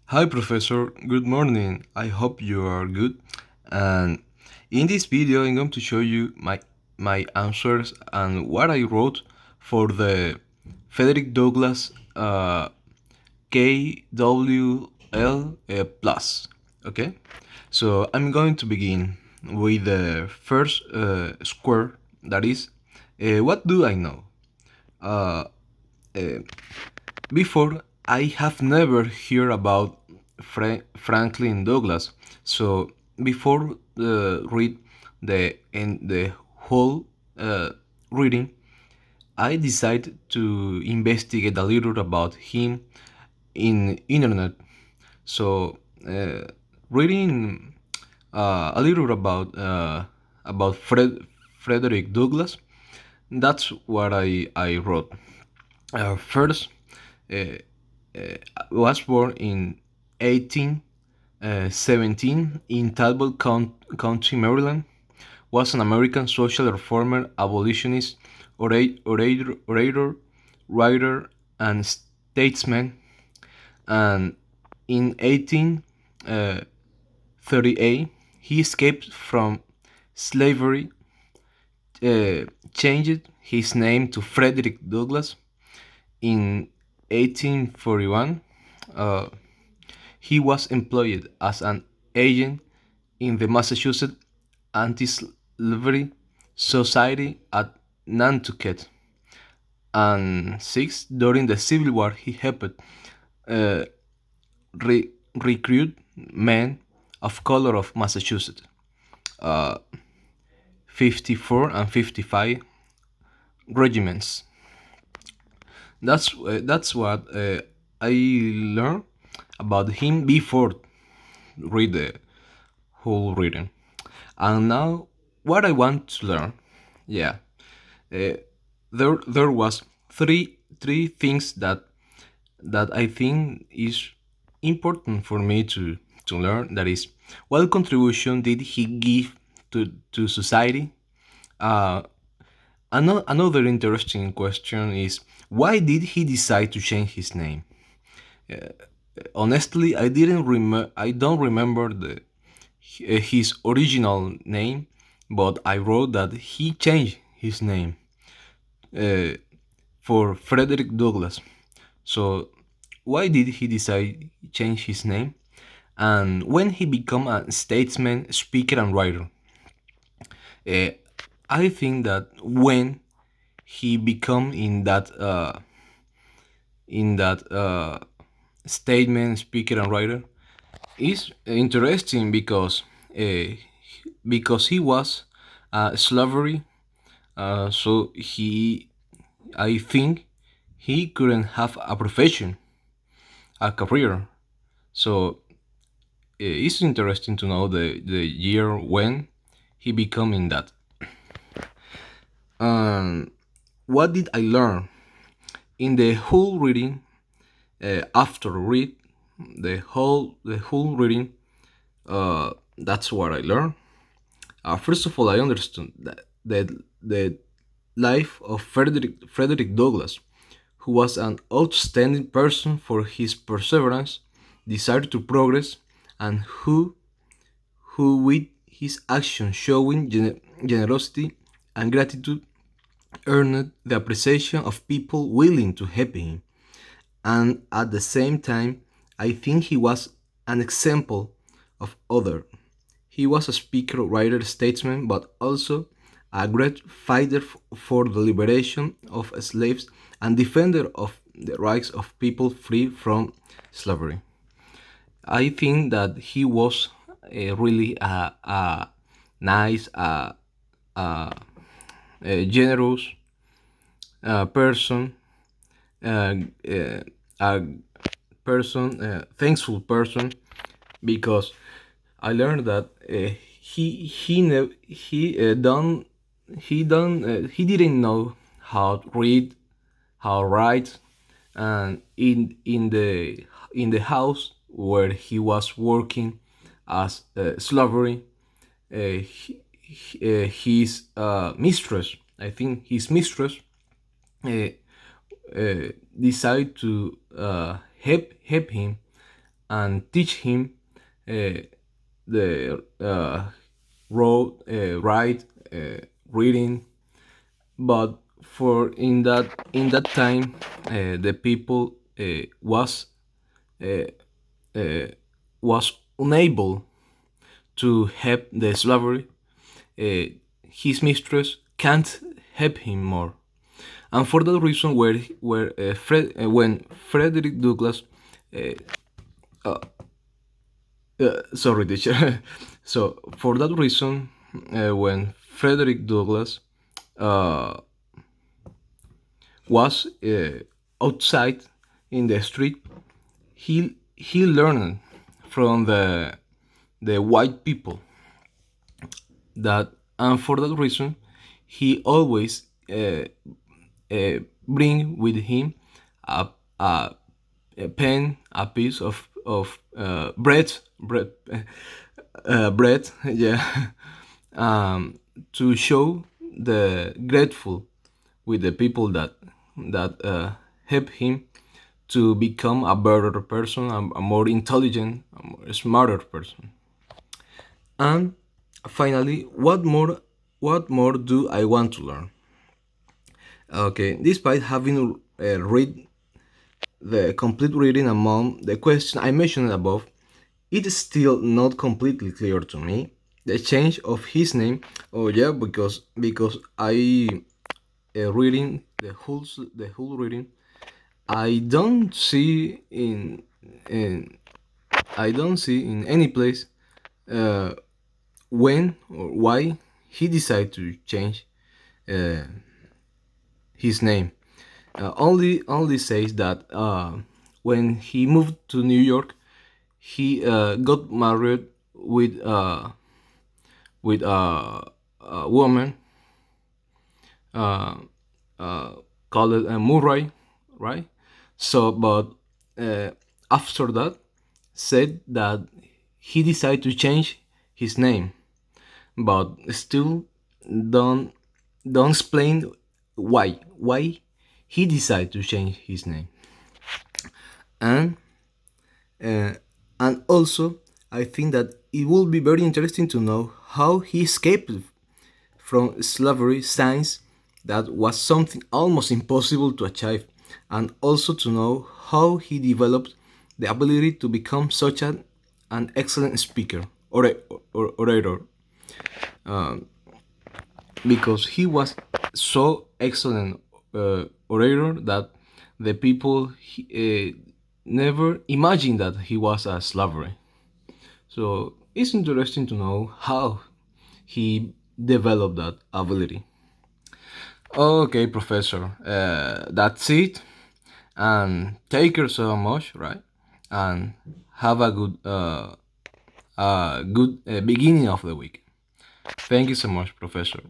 Hi, Professor. Good morning. I hope you are good. And in this video, I'm going to show you my answers and what I wrote for the Frederick Douglass KWL plus. Okay, so I'm going to begin with the first square. That is, what do I know? Uh, uh, Before, I have never heard about Franklin Douglass. So before read the whole uh, reading, I decided to investigate a little about him in internet. So reading a little about Frederick Douglass. That's what I wrote. First, uh, was born in 1817 in Talbot County, Maryland. Was an American social reformer, abolitionist, orator, writer, and statesman. And in 1838, he escaped from slavery, uh, changed his name to Frederick Douglass. In 1841, uh, he was employed as an agent in the Massachusetts Anti-Slavery Society at Nantucket. And six, during the Civil War, he helped uh, recruit men of color of Massachusetts. Uh, 54 and 55 regiments. That's what I learned about him before read the whole reading. And now, what I want to learn, yeah, uh, there was three things that I think is important for me to learn. That is, what contribution did he give to society? Uh, another interesting question is, why did he decide to change his name? Honestly, I don't remember his original name, but I wrote that he changed his name uh, for Frederick Douglass. So why did he decide to change his name? And when he became a statesman, speaker, and writer, uh, I think that when he become in that statement, speaker, and writer, is interesting because he was slavery. So I think he couldn't have a profession, a career. So it's interesting to know the year when he became in that. Um, what did I learn in the whole reading? After read the whole reading, that's what I learned. First of all, I understood that the life of Frederick Douglass, who was an outstanding person for his perseverance, desire to progress, and who with his actions showing generosity and gratitude earned the appreciation of people willing to help him. And at the same time, I think he was an example of other. He was a speaker, writer, statesman, but also a great fighter for the liberation of slaves and defender of the rights of people free from slavery. I think that he was really a nice, a generous person, uh, uh, a thankful person, because I learned that he didn't know how to read, how to write, and in the house where he was working as slavery, his mistress, I think his mistress, uh, decided to help him and teach him uh, the write, reading. But for in that time, the people uh, uh, was unable to help the slavery. uh, his mistress can't help him more, and for that reason, when Frederick Douglass, sorry, teacher. So for that reason, when Frederick Douglass uh, was outside in the street, he learned from the white people that, and for that reason, he always bring with him a, a, a pen, a piece of bread, yeah, to show the grateful with the people that help him to become a better person, a more intelligent, a more smarter person. And finally, what more do I want to learn? Okay, despite having read the complete reading among the questions I mentioned above, it is still not completely clear to me the change of his name. Oh yeah, because I reading the whole reading, I don't see in I don't see in any place uh, when or why he decided to change uh, his name. Only says that when he moved to New York, he got married with a woman uh, uh, called Murray, right? So, but uh, after that, said that he decided to change his name, but still don't don't explain why he decided to change his name. And uh, and also, I think that it will be very interesting to know how he escaped from slavery, since that was something almost impossible to achieve, and also to know how he developed the ability to become such an excellent speaker or orator, because he was so excellent orator that the people never imagined that he was a slavery. So it's interesting to know how he developed that ability. Okay, professor, that's it. And take care so much, right? And have a good beginning of the week. Thank you so much, professor.